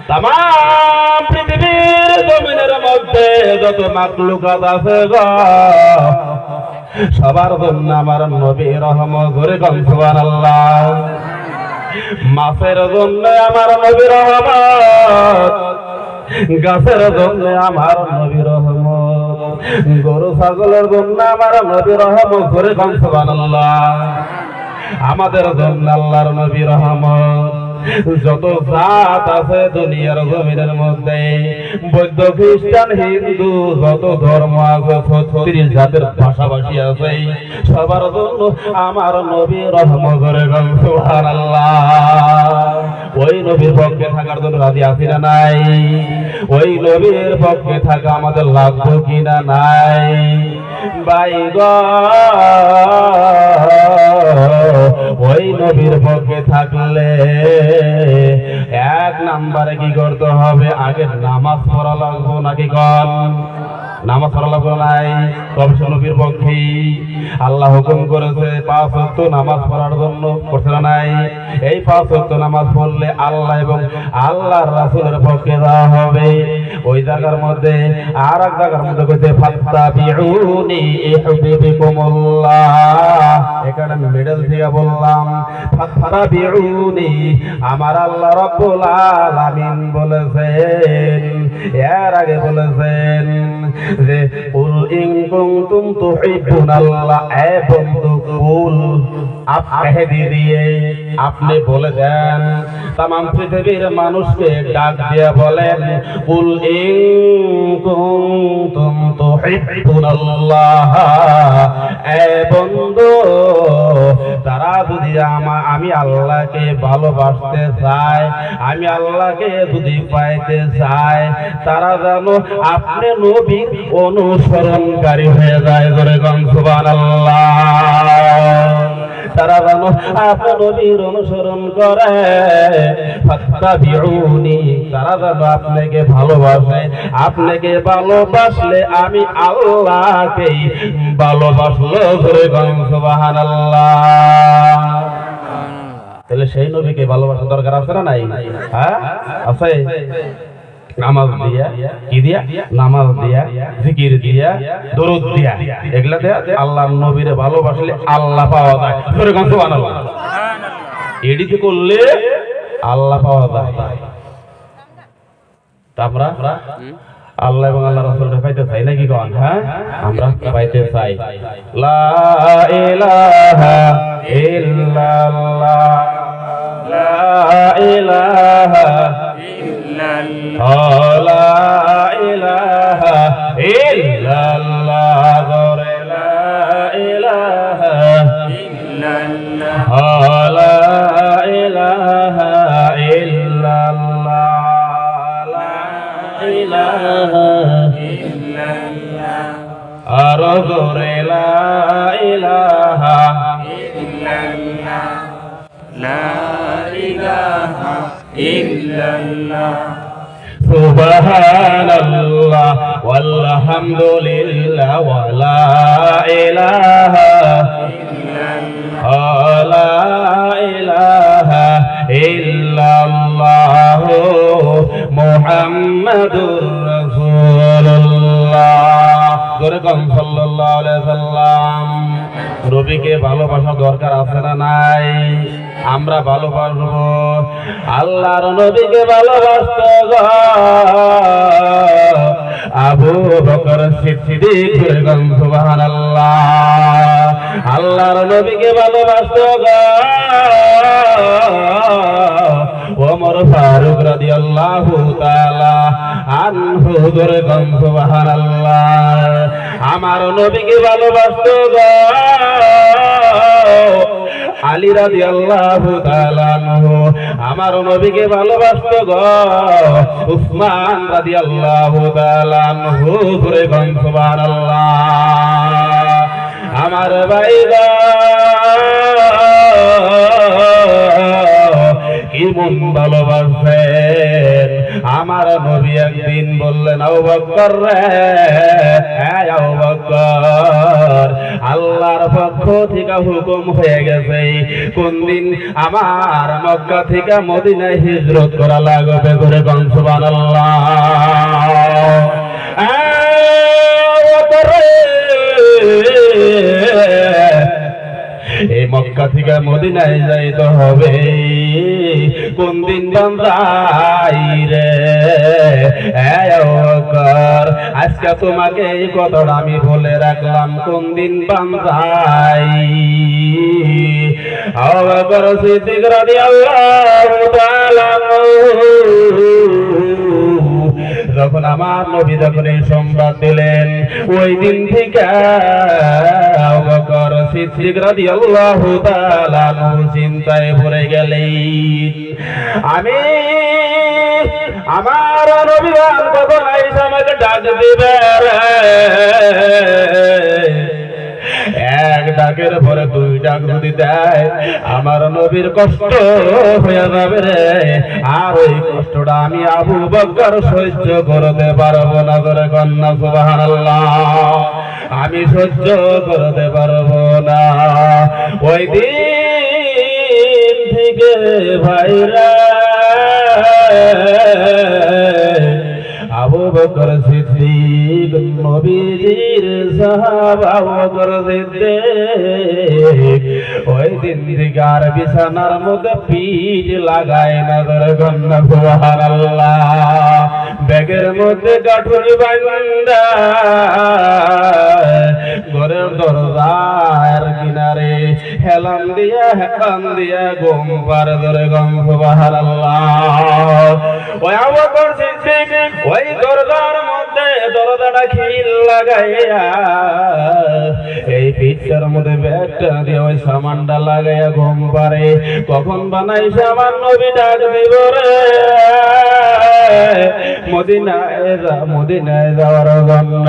তামাম পৃথিবীর জমিনের মধ্যে যত মাখলুকাত আছে গো সবার জন্য আমার নবী রহমত করে কোন সুবহানাল্লাহ। মাছের জন্য আমার নবী রহমত, গাছের জন্য আমার নবী রহমত, গরু ছাগলের জন্য আমার নবী রহমত করে কোন সুবহানাল্লাহ। আমাদের জন্য আল্লাহর নবী রহমত। যত জাত আছে দুনিয়ার জমিনের মধ্যে বৌদ্ধ খ্রিস্টান হিন্দু যত ধর্ম আছে ৩৬ জাতের ভাষাভাষী আছে সবার জন্য আমার নবী রহমত করে সুবহানাল্লাহ। ওই নবীর পক্ষে থাকার জন্য রাজি আছি না নাই? ওই নবীর পক্ষে থাকা আমাদের লাগবে কিনা নাই? ভাই গো ওই নবীর পক্ষে থাকলে এক নাম্বারে কি করতে হবে? আগে নামাজ পড়া লাগবো নাকি কন? নামাজ পড়া লাগবে নাই? তবে নবীর পক্ষে আল্লাহ হুকুম করেছে ৫ ওয়াক্ত নামাজ পড়ার জন্য, করছে না নাই? এই ৫ ওয়াক্ত নামাজ পড়লে আল্লাহ এবং আল্লাহর রাসূলের পক্ষে দেওয়া হবে। ওই জায়গার মধ্যে আর এক জায়গার মধ্যে কইতে ফাত্তাবিউনি ইউহিব্বুকুমুল্লাহ। এখানে আমি মিডল থেকে বললাম ফাত্তাবিউনি, আমার আল্লাহ রাব্বুল আলামিন বলেছেন, এর আগে বলেছেন যে কুল ইন কুনতুম তুহিব্বুনাল্লাহ, এ বন্ধু কুল আপ কহে দিয়ে আপনি বলে দেন तमाम পৃথিবীর মানুষকে ডাক দিয়ে বলেন কুল ইন কুনতুম তুহিব্বুনাল্লাহ, এ বন্ধু তারা যদি আমি আল্লাহকে ভালোবাসতে চায়, আমি আল্লাহকে যদি পাইতে চাই, তারা যেন আপনি নবীর অনুসরণকারী হয়ে যায়। জোরে কোন সুবহানাল্লাহ। তারা যেন আপনি নবীর অনুসরণ করে, ফাত্তাবিউনি, তারা যেন আপনাকে ভালোবাসে। আপনাকে ভালোবাসলে আমি আল্লাহকেই ভালোবাসলো। জোরে কোন সুবহানাল্লাহ। তাহলে সেই নবীকে ভালোবাসা দরকার আছে না নাই? হ্যাঁ আছে। নামাজ দিয়া, কি দিয়া? নামাজ দিয়া, জিকির দিয়া, দরুদ দিয়া, এগুলা দিয়া আল্লাহর নবীরে ভালোবাসলে আল্লাহ পাওয়া যায়। সুবহানাল্লাহ। এডিতে করলে আল্লাহ পাওয়া যায়। আমরা আল্লাহ এবং আল্লাহর রাসূলকে পাইতে চাই নাকি কোন? হ্যাঁ আমরা পাইতে চাই। লা ইলাহা ইল্লাল্লাহ, লা ইলাহা ইল্লাল্লাহ, লা ইলাহা ইল্লাল্লাহ, লা ইলাহা ইল্লাল্লাহ, লা ইলাহা ইল্লাল্লাহ, লা ইলাহা ইল্লাল্লাহ, আর জোরে লা ইলাহা ইল্লাল্লাহ, লা ইলাহা ইল্লাল্লাহ, সুবহানাল্লাহ ওয়ালহামদুলিল্লাহ ওয়া লা ইলাহা ইল্লাল্লাহ, লা ইলাহা ইল্লাল্লাহ মুহাম্মাদুর রাসূলুল্লাহ। জোরে কোন সাল্লাল্লাহু আলাইহি সাল্লাম। নবীকে ভালোবাসা দরকার আছে না নাই? আমরা ভালোবাসবো। আল্লাহর নবীকে ভালোবাসতো গো আবু বকর সিদ্দিক। সুবহানাল্লাহ। আল্লাহর নবীকে ভালোবাসতো গো ওমর ফারুক রাদিয়াল্লাহু তাআলা আনহু। সুবহানাল্লাহ। আমার নবীকে ভালোবাসতো গো আলী রাদিয়াল্লাহু তাআলা আনহু। আমার নবীকে ভালোবাসতো গো উসমান রাদিয়াল্লাহু তাআলা আনহু। সুবহানাল্লাহ। আমার ভাই গো কি মন ভালোবাসেন। আমার নবী একদিন বললেন আবু বকর রে, আবু বকর আল্লাহর পক্ষ থেকে হুকুম হয়ে গেছে কোন দিন আমার মক্কা থেকে মদিনায় হিজরত করা লাগবে করে কোন সুবহানাল্লাহ। এই মক্কা থেকে মদিনায় যাইতে হবে কোন দিন বান্দাই রে আজকে তোমাকে এই কথাটা আমি বলে রাখলাম কোন দিন বান্দাই আবু বকর সিদ্দিক রাদিয়াল্লাহু তাআলা যখন আমার নবী যখন এই সংবাদ দিলেন ওই দিন থেকে আবু বকর সিদ্দিক রাদিয়াল্লাহু তাআলা চিন্তায় পড়ে গেলেন আমি আমার নবী কখন আইসা আমাকে ডাক দিবে এক ডাকের পরে দুই ডাক যদি দেয় আমার নবীর কষ্ট হয়ে যাবে রে আর ওই কষ্টটা আমি আবু বকর সহ্য করতে পারবো না করে কন্যা সুবহানাল্লাহ আমি সহ্য করতে পারবো না ওই দিন থেকে ভাইরা আবু বকর সিদ্দিক নবীর সাহাবা আবু বকর সিদ্দিক ওই দিন থেকে আর বিছানার মধ্যে পিঠ লাগায় না ধরে কন্যা সুবহানাল্লাহ ব্যাগের মধ্যে গাঁঠুরি বান্ধা ঘরের দরজার কিনারে হেলান দিয়া ঘুম পারে ধরে গম সুবহানাল্লাহ ওই আবু বকর সিদ্দিক ওই দরজার মধ্যে দরজাটা খিল লাগাইয়া এই পিঠটার মধ্যে ব্যাগটা দিয়ে ওই সামানটা লাগাইয়া ঘুম পারে কখন বানাইছে আমার নবী ডাক দিব রে মদিনায় যাওয়ার জন্য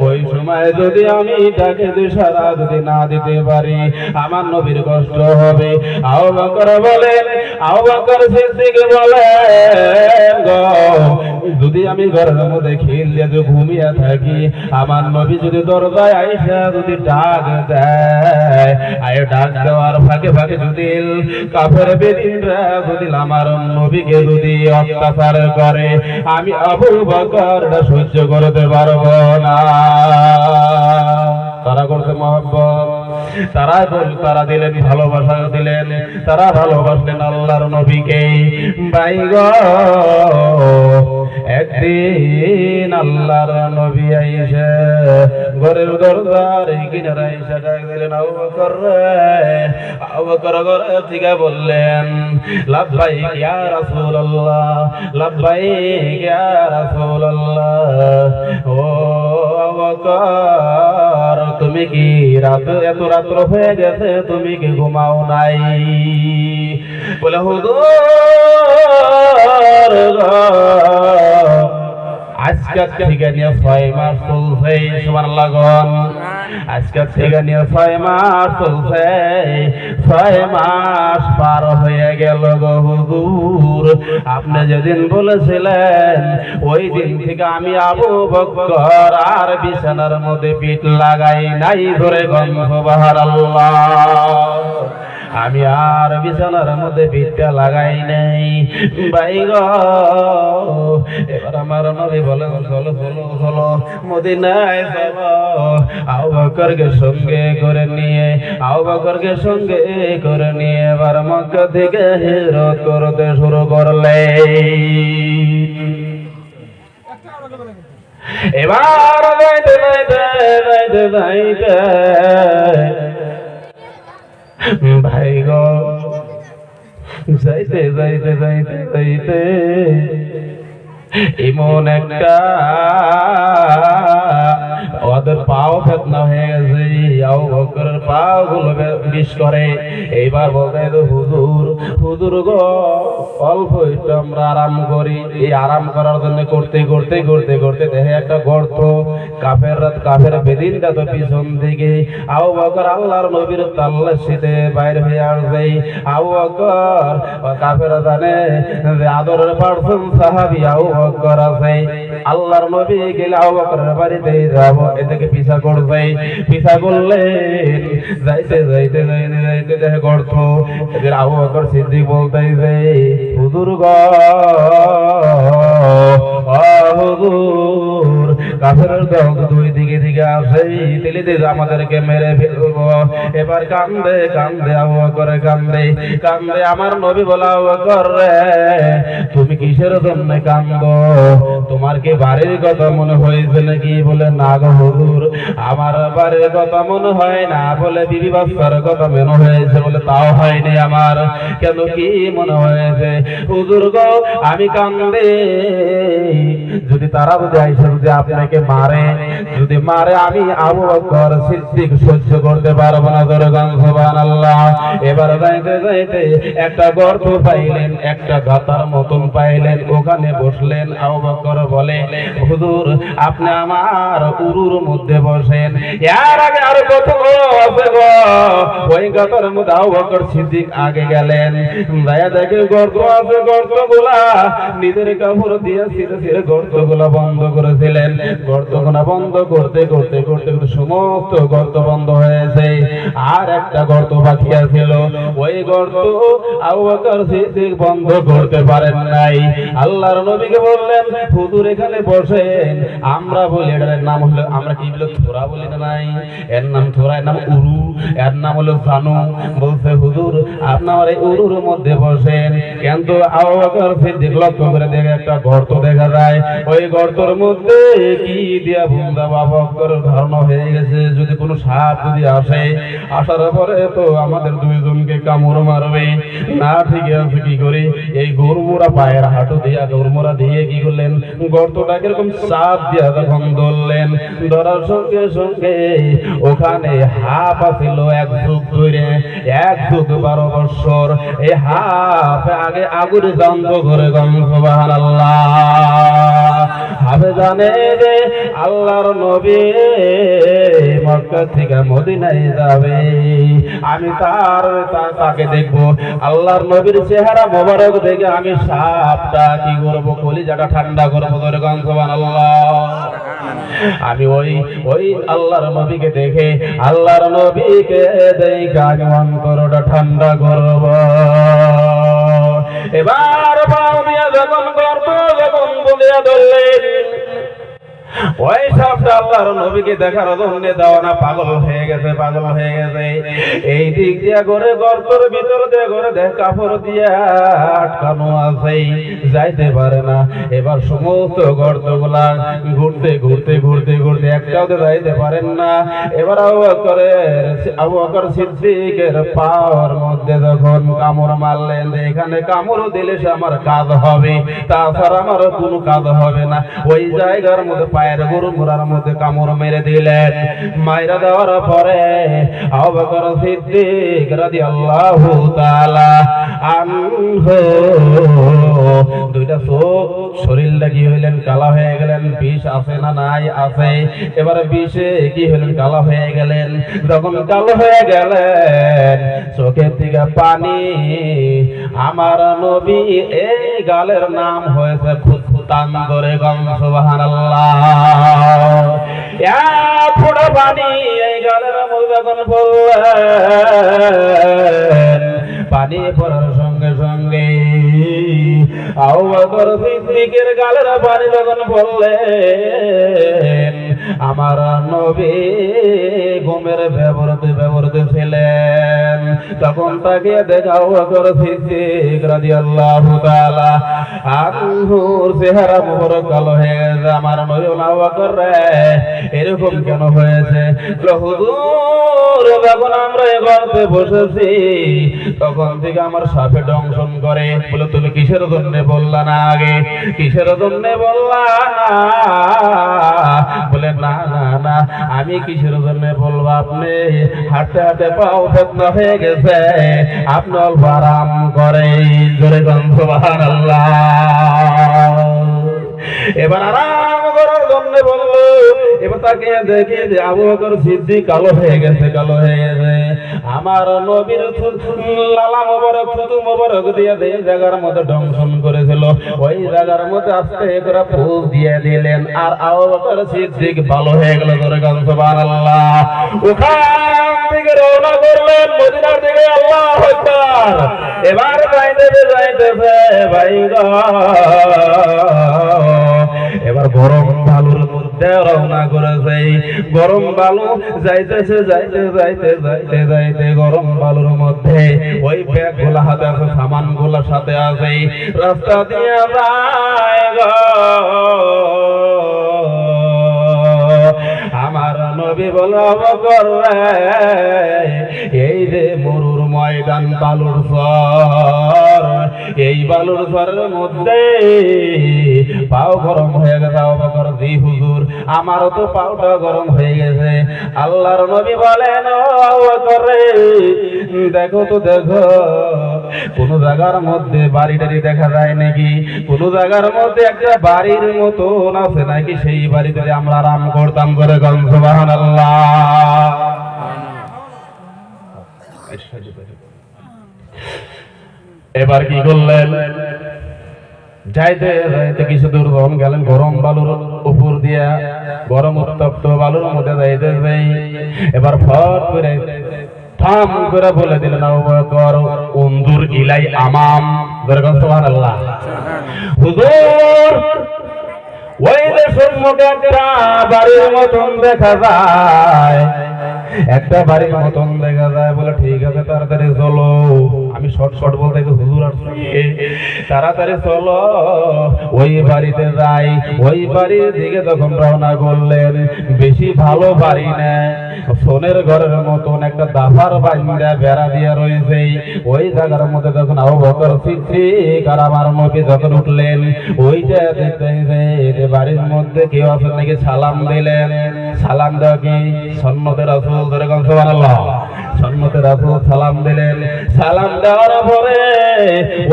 ওই সময় যদি আমি তাকে সারা যদি না দিতে পারি আমার নবীর কষ্ট হবে আবু বকর বলেন আবু বকর সিদ্দিক বলেন যদি আমি ঘরের মধ্যে খিল দিয়ে ঘুমিয়ে থাকি আমার নবী যদি দরজায় আইসা যদি ডাক দেয় আয় ডাক দেওয়ার ফাঁকে ফাঁকে যদি কাফের বেদিনরা যদি আমার নবীকে যদি অত্যাচার করে আমি আবু বকর সহ্য করতে পারবো না তারা করছে মহব্বত তারা দিলেন ভালোবাসা দিলেন তারা ভালোবাসলেন আল্লাহর নবীকে ভাই গো একদিন আল্লাহর নবী আইসা ঘরের দরজার কিনারে আইসা ডাক দিলেন আবু বকর আবু বকর ঘরে থেকে বললেন লাব্বাইক ইয়া রাসূলুল্লাহ লাব্বাইক ইয়া রাসূলুল্লাহ ও আবু বকর তুমি কি এত রাত্র হয়ে গেছে তুমি কি ঘুমাও নাই বলে হুজুর আজকে থেকে নিয়ে 6 মাস চলছে সুবহানাল্লাহ আজকে থেকে নিয়ে 6 মাস চলছে 6 মাস পার হয়ে গেল গো হুজুর আপনি যেদিন বলেছিলেন ওই দিন থেকে আমি আবু বকর আর বিছানার মধ্যে পিঠ লাগাই নাই ধরে গন্ধ সুবহানাল্লাহ আমি আর বিছানার মধ্যে পিঠটা লাগাই নাই ভাই গো এবার আমার নবী বলেন চলো চলো চলো মদিনায় চলো আবু বকরকে সঙ্গে করে নিয়ে এবার মক্কা থেকে হিজরত করতে শুরু করলে এবার যাইতে ভাই গো যাইতে এমন একটা ওদের পাও ফেতনা হয়ে গেছে আবু বকরের পাও গুলো বিষ করে এইবার বলতে হুজুর গো অল্প একটু আমরা আরাম করি এই আরাম করার জন্য করতে দেখে একটা গর্ত কাফের বেদিনটা তো পিছন দিকে আবু বকর আল্লাহর নবীর তাল্লাশিতে বাইর হয়ে আসবে আবু বকর কাফের জানে যে আদরের পার্সন সাহাবী আবু বকর আছে আল্লাহর নবী গেলে আবু বকরের বাড়িতে যাব থেকে পিছা করবে, পিছা করলেন, যাইতে যাইতে যাইতে যাইতে দেখে গর্ত। এদের আবু বকর সিদ্দিক বলতেছে, হুজুর গো, হুজুর, কাফেরের দল দুই দিকে দিকে আসে, তেলিতে আমাদেরকে মেরে ফেলবো। এবার কান্দে কান্দে আবু বকর কান্দে কান্দে, আমার নবী বলা, আবু বকর রে, তুমি কিসের জন্য কান্দো? তোমার কি বাড়ির কথা মনে হয়েছে নাকি? বলে না গো হুজুর, আমার বাড়ির কথা মনে হয় না। বলে বিবি বাচ্চার কথা মনে হয়েছে? বলে তাও হয়নি আমার। কেন, কি মনে হয়েছে? হুজুর গো, আমি কান্দে, যদি তারা যদি আইসা যদি আপনাকে মারে, যদি মারে, আমি আবু বকর সিদ্দিক সহ্য করতে পারবো না। ধরে গান সুবহানাল্লাহ। এবার যাইতে যাইতে একটা গর্ত পাইলেন, একটা গাতার মতন পাইলেন, ওখানে বসলেন। আবু বকর বলে, হুজুর, আপনি আমার উরুর মধ্যে বসেন। এর আগে আরো কত আছে গো, ওই গাতার মধ্যে আবু বকর সিদ্দিক আগে গেলেন, যায়া দেখে গর্ত আছে। গর্তগুলা নিজের কাপড় দিয়ে ছিঁড়ে ছিঁড়ে গর্তগুলা বন্ধ করেছিলেন। গর্তগুলা বন্ধ করতে করতে করতে করতে সমস্ত গর্ত বন্ধ হয়েছে। আর একটা গর্ত বাকি ছিল, ওই গর্ত আবু বকর সিদ্দিক বন্ধ করতে পারেন নাই। আল্লাহর নবীকে বললেন, হুজুর এখানে বসেন। আমরা বলি এটার নাম হলো, আমরা কি বলি, থোরা বলি না নাই, এর নাম থোরা, এর নাম উরু, এর নাম হলো জানু। বলছে, হুজুর আপনার এই উরুর মধ্যে বসেন। কিন্তু আবু বকর সিদ্দিক লক্ষ্য করে দেখে একটা গর্ত দেখা যায়। ওই গর্তের মধ্যে কি দিয়া বুন্দা আবু বকর ধারণা হয়ে গেছে, যদি কোনো সাপ যদি আসে, আসার পরে তো আমাদের দুইজনকে কামড় মারবে না। ঠিক আছে, কি করি, এই গরুমোরা পায়ের হাঁটু দিয়া গরুমোরা দিয়ে কি করলেন, গর্তটাকে এরকম চাপ দিয়া যখন ধরলেন, ধরার সঙ্গে সঙ্গে ওখানে হাফ আছিল এক যুগ ধরে, 1 যুগ 12 বৎসর। এই হাফ আগে আগুনে জান্ত করে গম সুবহানাল্লাহ। হাফে জানে যে আল্লাহর নবী মক্কা থেকে মদিনায় যাবে, আমি তাকে দেখবো। আল্লাহর নবীর চেহারা মোবারক দেখে আমি সাপটা কি করবো, কলিজাটা ঠান্ডা করবো। ধরে গম সুবহানাল্লাহ। আমি ওই আল্লাহর নবীকে দেখে, আল্লাহর নবীকে দেখে আমি অন্তরটা ঠান্ডা করব। এবার পাও দিয়া যখন গর্ত যখন বলিয়া ধরলেন, ওই সাপটা আল্লাহর নবীকে দেখার জন্য দেওয়ানা পাগল হয়ে গেছে, পাগল হয়ে গেছে। এই দিক দিয়া করে গর্তর ভিতর দিয়ে করে দেখ কাপড় দিয়া আটকানো আছে, যাইতে পারে না। এবার সমস্ত গর্তগুলা ঘুরতে ঘুরতে ঘুরতে ঘুরতে একটাও যাইতে পারেন না। এবার আবু বকর সিদ্দিকের পাওয়ার মধ্যে যখন কামড় মারলেন, এখানে কামড় দিলে সে আমার কাজ হবে, তাছাড়া আমার কোনো কাজ হবে না। ওই জায়গার মধ্যে পায়ের গরু মোড়ার মধ্যে কামড় মেরে দিলেন। মাইরা দেওয়ার পরে আবু বকর সিদ্দিক রাদিয়াল্লাহু তাআলা আনহু দুইটা চোখ শরীরটা কি হইলেন, কালা হয়ে গেলেন। বিষ আছে না নাই? আছে। এবারে বিষে কি হইলেন, কালা হয়ে গেলেন। যখন কালো হয়ে গেলেন, চোখের থেকে পানি। আমার নবী এই গালের নাম হয়েছে খুতান। ধরে গম সুবহানাল্লাহ। এক ফোঁটা পানি এই গালের মধ্যে যখন পড়লেন, পানি পড়ার সঙ্গে সঙ্গে আবু বকর সিদ্দিকের গালের পানি যখন পড়লেন, আমার নবী ঘুমের ব্যবহৃত ছিলেন। তখন তাকে দেখা আবু বকর সিদ্দিক রাদিয়াল্লাহু তাআলা আনহুর চেহারা মোবারক কালো হয়ে গেছে। আমার নবী আবু বকর রে, এরকম কেন হয়েছে? হুজুর, যখন আমরা এই গর্তে বসেছি তখন থেকে আমার সাপে দংশন করে। বলে, তুমি কিসের জন্য বললা না আগে? কিসের জন্য বললা না? বলে, না না না, আমি কিসের জন্য বলবো? আপনি হাঁটতে হাঁটতে পাও বেদনা হয়ে গেছে, আপনি অল্প আরাম করে। জোরে গান সুবহানাল্লাহ। এবার আরাম করার জন্য বললো, এবার তাকে দেখি যে আবু বকর সিদ্দিক কালো হয়ে গেছে, কালো হয়ে গেছে। আমার নবীর লালা মোবারক থুতু মোবারক দিয়ে যে জায়গার মধ্যে দংশন করেছিল ওই জায়গার মধ্যে আস্তে করে ফুল দিয়ে দিলেন, আর আবু বকর সিদ্দিক ভালো হয়ে গেল। ধরে গান সুবহানাল্লাহ। ওখান থেকে রওনা করলেন মদিনার দিকে। আল্লাহু আকবার। এবার যাইতেছে ভাই গো, এবার গরম বালুর মধ্যে রওনা করেছে। গরম বালু যাইতেছে যাইতে গরম বালুর মধ্যে ওই ব্যাগ গুলা হাতে আছে, সামান গুলা সাথে আছে, রাস্তা দিয়ে যায় গো। আমার নবী বলা করে এই যে মরুর ময়দান বালুর চর, এই বালুর চরের মধ্যে পাও গরম হয়ে গেছে। আবু বকর জি হুজুর আমারও তো পাওটা গরম হয়ে গেছে। আল্লাহর নবী বলেন ও আবু বকর দেখো তো দেখো কোন জায়গার মধ্যে বাড়ি টাড়ি দেখা যায় নাকি, কোন জায়গার মধ্যে একটা বাড়ির মতো আছে নাকি, সেই বাড়িতে আমরা আরাম করতাম। করে গান সুবহানাল্লাহ। এবার কি করলেন, যাইতে যাইতে কিছু দূর যখন গেলেন গরম বালুর উপর দিয়া, গরম উত্তপ্ত বালুর মধ্যে যাইতে যাই এবার ফট করে থাম করে বলে দিলেন আবু বকর উনজুর ইলাই আমাম। সুবহানাল্লাহ। হুজুর ওই যে সম্মুখে একটা বাড়ির মতন দেখা যায়, একটা বাড়ির মতন দেখা যায়। বলে ঠিক আছে তাড়াতাড়ি চলো। আমি শর্ট বলতে হুজুর আসছে, তাড়াতাড়ি চলো ওই বাড়িতে যাই। ওই বাড়ির দিকে যখন রওনা করলেন, বেশি ভালো বাড়ি না, সোনের ঘরের মতন একটা দাফার বান্দা বেড়া দিয়ে রয়েছে। ওই জায়গার মধ্যে যখন আবু বকর সিদ্দিক আর আমার নবী যখন উঠলেন, ওইটা দেখতে বাড়ির মধ্যে কেউ আছে নাকি, সালাম দিলেন। সালাম দেওয়া কি সুন্নতের রাসূল। ধরে গান সুবহানাল্লাহ। সুন্নতের রাসূল সালাম দিলেন। সালাম দেওয়ার পরে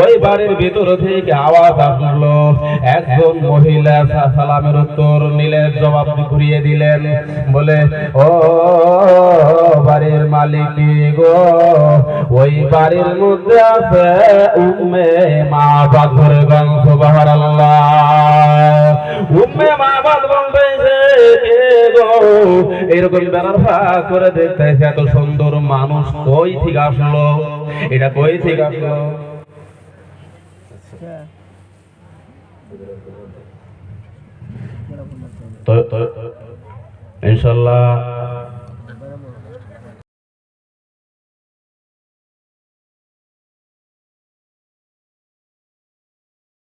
ওই বাড়ির ভিতর থেকে আওয়াজ আসলো। একজন মহিলা সালামের উত্তর নিলেন, জবাব ঘুরিয়ে দিলেন। বলে ও বাড়ির মালিক গো, ওই বাড়ির মধ্যে আছে উম্মে মাবাদ। ধরে গান সুবহানাল্লাহ। উম্মে মাবাদ বলতেছে কে গো, এরকম ব্যানার ফাঁক করে দেখতেছে এত সুন্দর মানুষ কই থেকে আসলো, এটা কই থেকে আসলো। তো ইনশাআল্লাহ